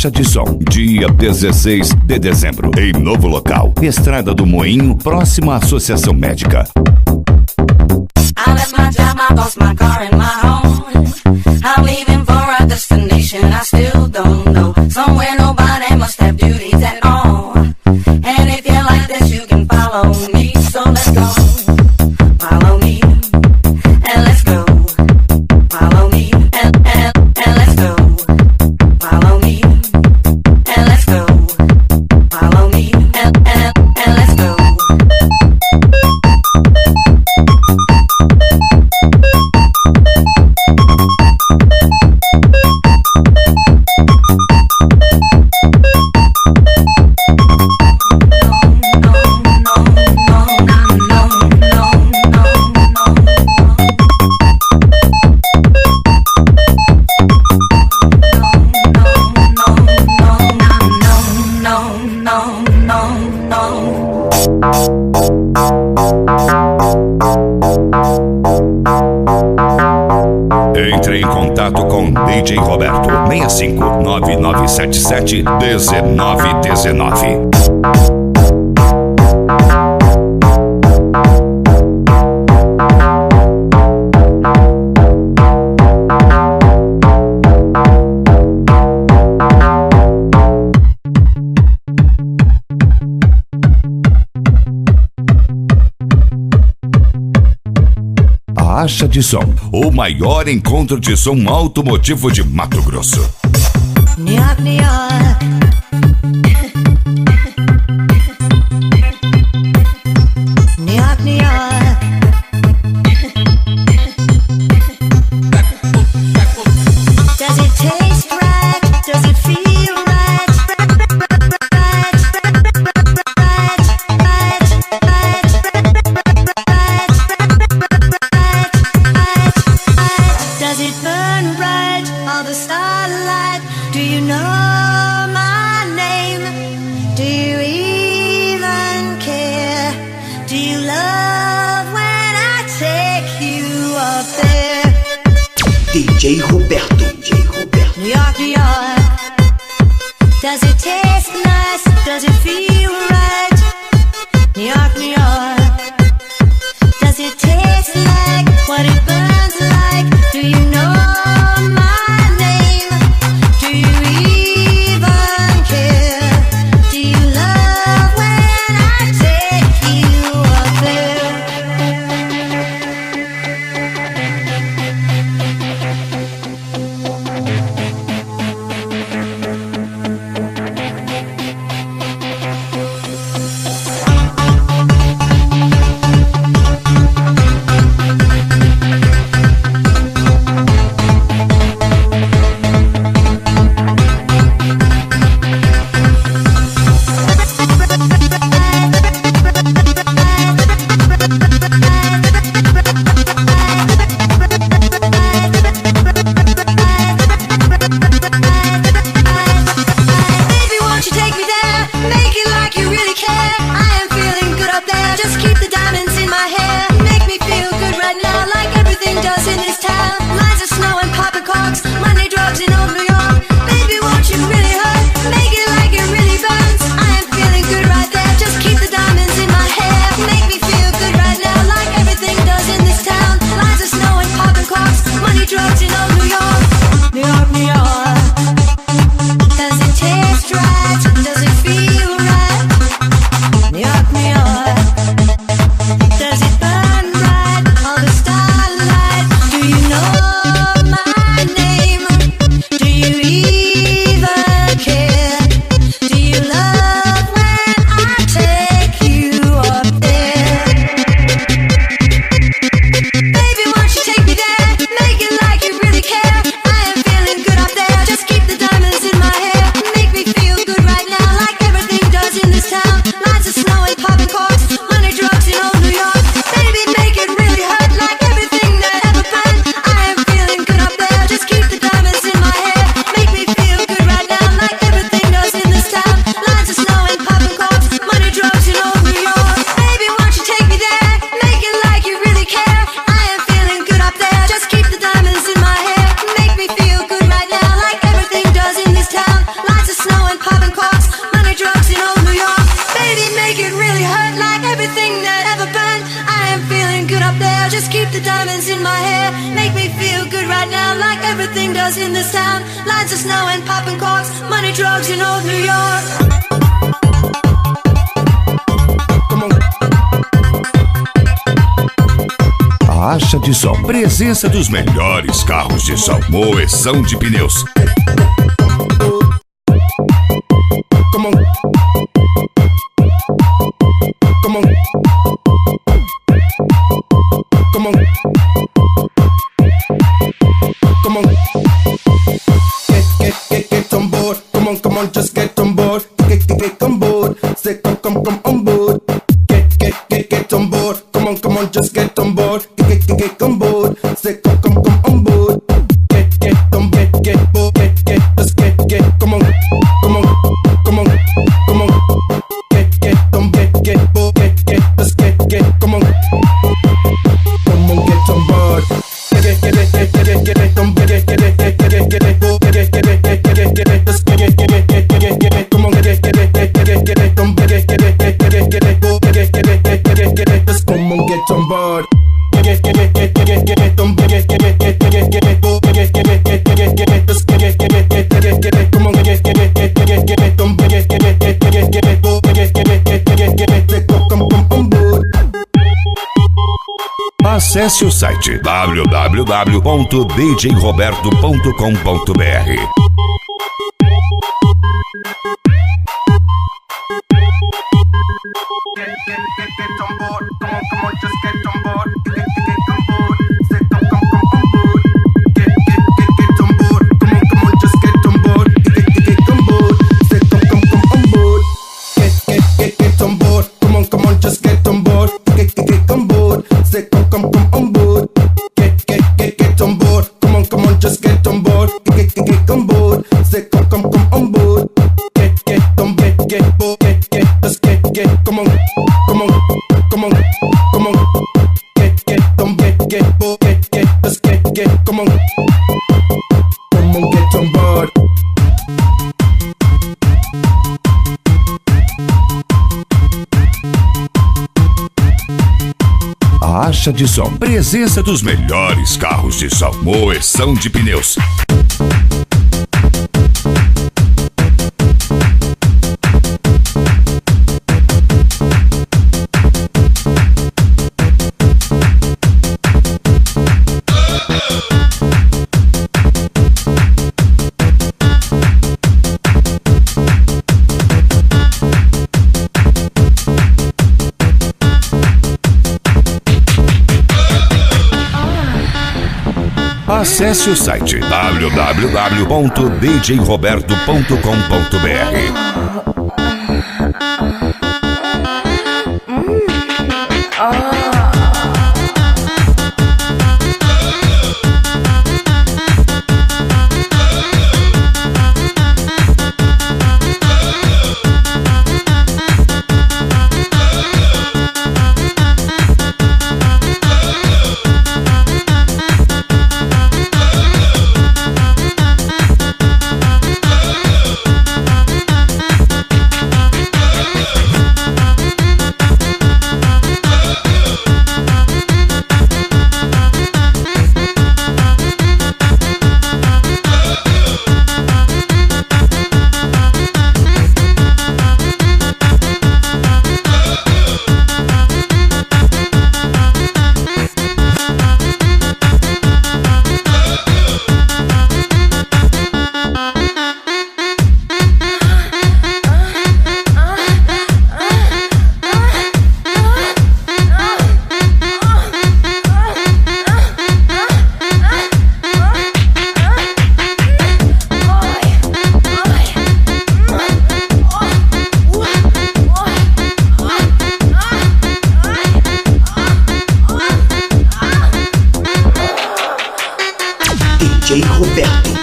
Caixa de Som, dia 16 de dezembro, em novo local, Estrada do Moinho, próxima à Associação Médica. I left my job, I lost my car and my home. I'm leaving for a destination I still don't know. Somewhere nobody must have duties at all. And if you like this, you can follow me. So let's go, follow me, and let's go, follow me, and let's go, follow me, and let's go, follow me, and let's go. Entre em contato com DJ Roberto 6599771919. Caixa de Som, o maior encontro de som automotivo de Mato Grosso. Nyoc, nyoc. Nyoc, nyoc. Does it taste right? Does it feel right? Does it burn bright? All the starlight? Do you know my name? Do you even care? Do you love when I take you up there? DJ Roberto. New York, New York. Does it taste nice? Does it feel right? New York, New York. Does it taste like what it burns like? Do you know my name? Do you even care? Do you love when I take you up there? the diamonds in my hair make me feel good right now, like everything does in this town. Lines of snow and popping corks, money, drugs in old New York. Caixa de som. Presença dos melhores carros de som. Moeção de pneus. Come on. Come on. Come on. Come on. Get on board. Come on, just get on board. Get on board. Say come on board. Get on board. Come on, just get on board. Get on board. Say come on board. Get on board. Just get. Come on. Come on. Get on board. Just get. Come on. Come on, get on board. Get on board. Acesse o site www.djroberto.com.br. Get on board, come on, just get on board. Get on board, say come on board. Get on board, come on, just get on board. Get on board, say come on board. Get on board, come on, just get on board. Get on board, say come on board. Get on board, come on, just get on board. Get on board, say come on board. Get on board, just get, come on. Come on, let's get, come on, get on board. Caixa de som. Presença dos melhores carros de som. Moeção de pneus. Acesse o site www.djroberto.com.br. DJ Roberto.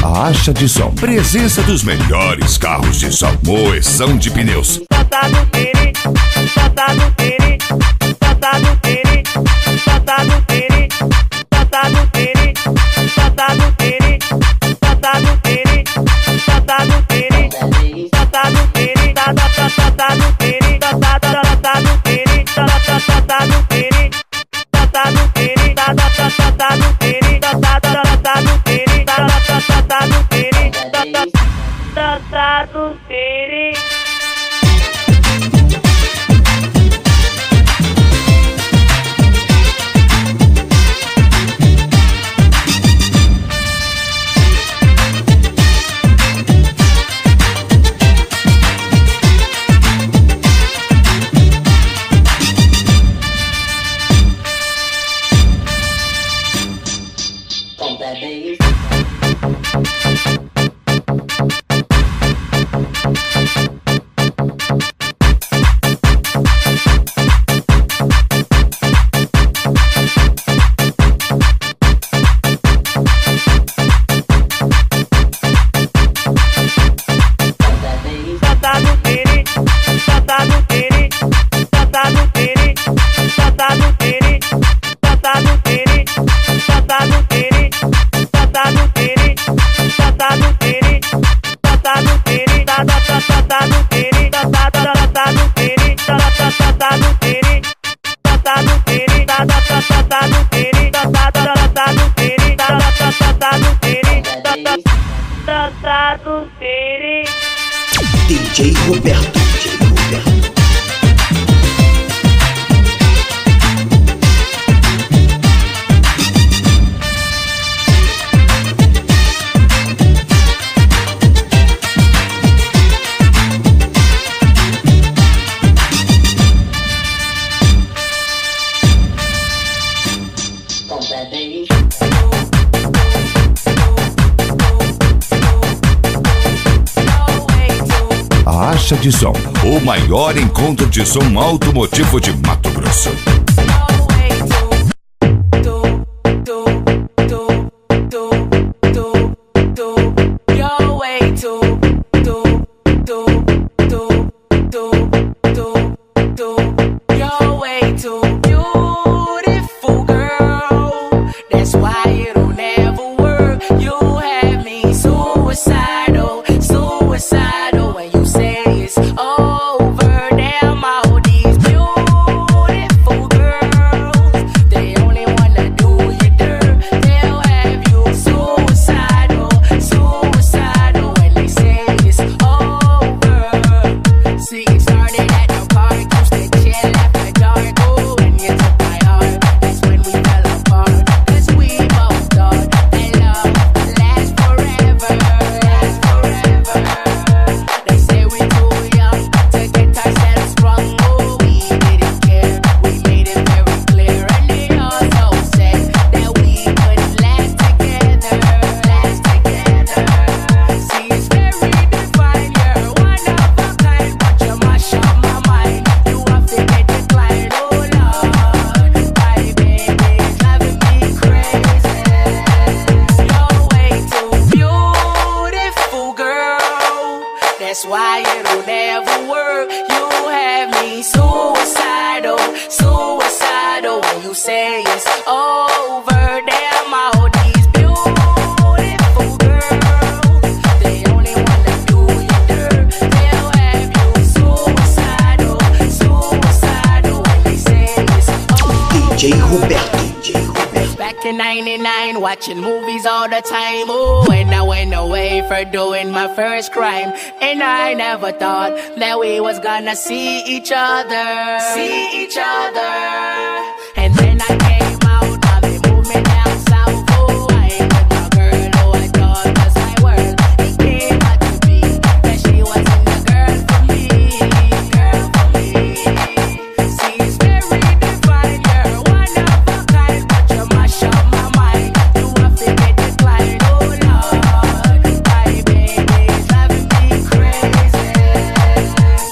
Caixa de som. Presença dos melhores carros de som. Moeção de pneus. Bota no piri, bota no piri, bota no piri, bota no piri, bota no piri. DJ Roberto. Caixa de Som, o maior encontro de som automotivo de Mato Grosso. That's why it'll never work. You have me suicidal, suicidal. When you say it's over, damn all these beautiful girls, they only wanna do you dirt. They'll have you suicidal, suicidal. When they say it's over. DJ Roberto. Back in 99, watching movies all the time. Ooh, and I went away for doing my first crime. And I never thought that we was gonna see each other. See each other. And then I came out, now they moved me down south. Ooh, I ain't with my girl who I thought was my world. It came out to be that she wasn't the girl for me. Girl for me. See, it's very divine. You're one of a kind, but you mash up my mind. You have to get declined. Oh Lord, my baby's driving me crazy.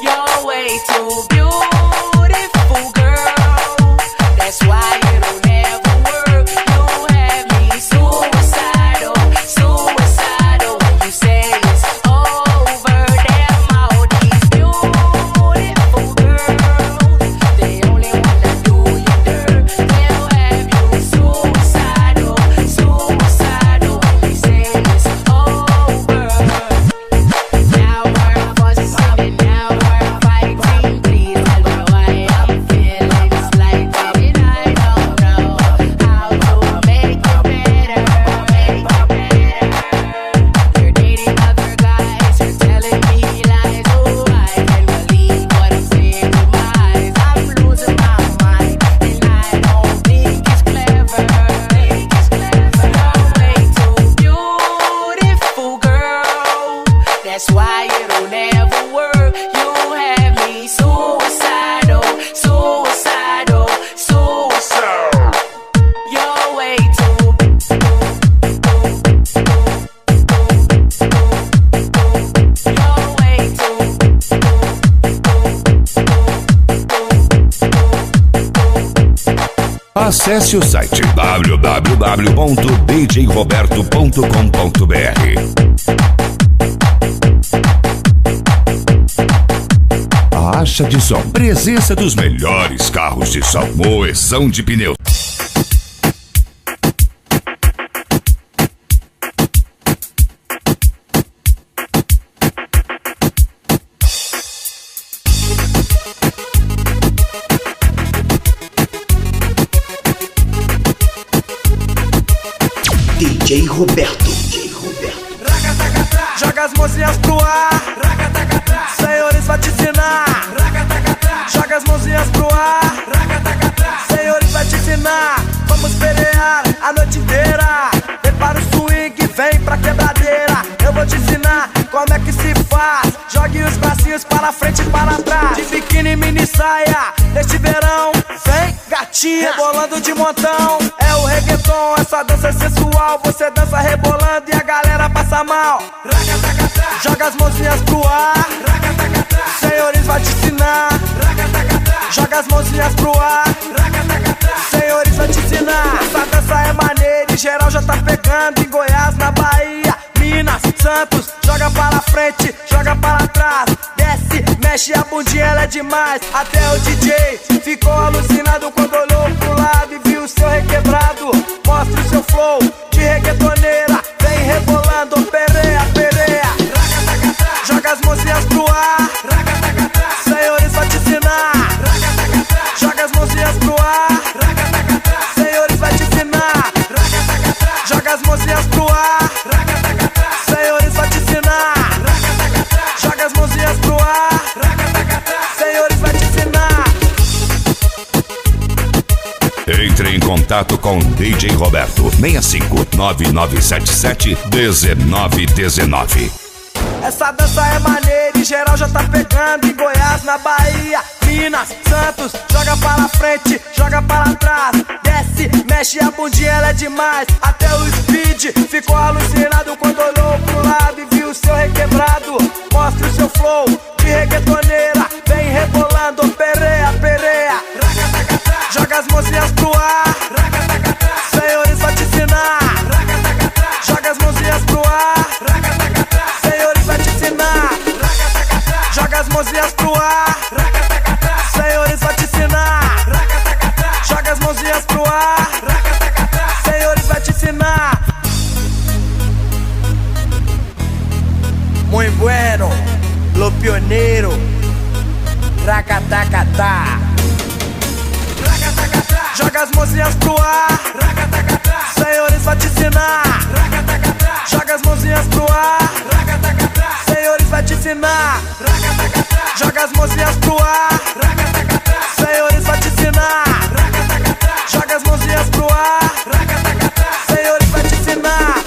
You're way too beautiful, girl. That's why you don't Acesse o site www.djroberto.com.br. Acha de som. Presença dos melhores carros de som. Moeção de pneus. DJ Roberto. Joga as mãozinhas pro ar. Senhores, vai te ensinar. Joga as mãozinhas pro ar. Senhores, vai te ensinar. Vamos pelear a noite inteira. Prepara o swing, vem pra quebradeira. Eu vou te ensinar como é que se faz. Jogue os bracinhos para frente e para trás. De biquíni, mini saia. Neste verão, vem gatinha, rebolando de montão. É o reggaeton, essa dança é sensual. Você dança rebolando e a galera passa mal. Joga as mãozinhas pro ar. Senhores, vai te ensinar. Joga as mãozinhas pro ar. Senhores, vai te ensinar. Essa dança é maneira e geral já tá pegando. Em Goiás, na Bahia, Minas, Santos. Joga para frente, joga para trás. Desce, mexe a bundinha, ela é demais. Até o DJ ficou alucinado quando olhou pro lado e viu o seu requebrado. Mostra o seu flow de reggaetoneira. Vem rebolando, pereia, pereia. Joga as mãozinhas pro ar. Senhores, vai te ensinar. Joga as mãozinhas pro ar. Senhores, vai te ensinar. Joga as mãozinhas pro ar. Senhores, vai te ensinar. Joga as mãozinhas pro ar. Senhores, vai te ensinar. Entre em contato com DJ Roberto 65-9977-1919. Essa dança é maneira e geral já tá pegando. Em Goiás, na Bahia, Minas, Santos. Joga para frente, joga para trás. Desce, mexe a bundinha, ela é demais. Até o Speed ficou alucinado quando olhou pro lado e viu o seu requebrado. Mostra o seu flow de reggaetoneira. Vem rebolando, pereia, pereia. Joga as mãozinhas pro ar. Senhores, vai te ensinar. Joga as mãozinhas pro ar. Senhores, vai te ensinar. Joga as mãozinhas pro ar. Senhores, vai te ensinar. Joga as mãozinhas pro ar. Senhores, vai te ensinar. Muy bueno, lo pioneiro. Racatacatá. Joga as mãozinhas pro ar. Senhores, vai te ensinar. Joga as mãozinhas pro ar. Senhores, vai te ensinar. Joga as mãozinhas pro ar. Senhores, vai te ensinar. Joga as mãozinhas pro ar. Senhores, vai te ensinar.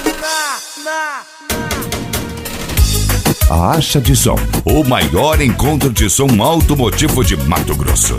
Acha de som, o maior encontro de som automotivo de Mato Grosso.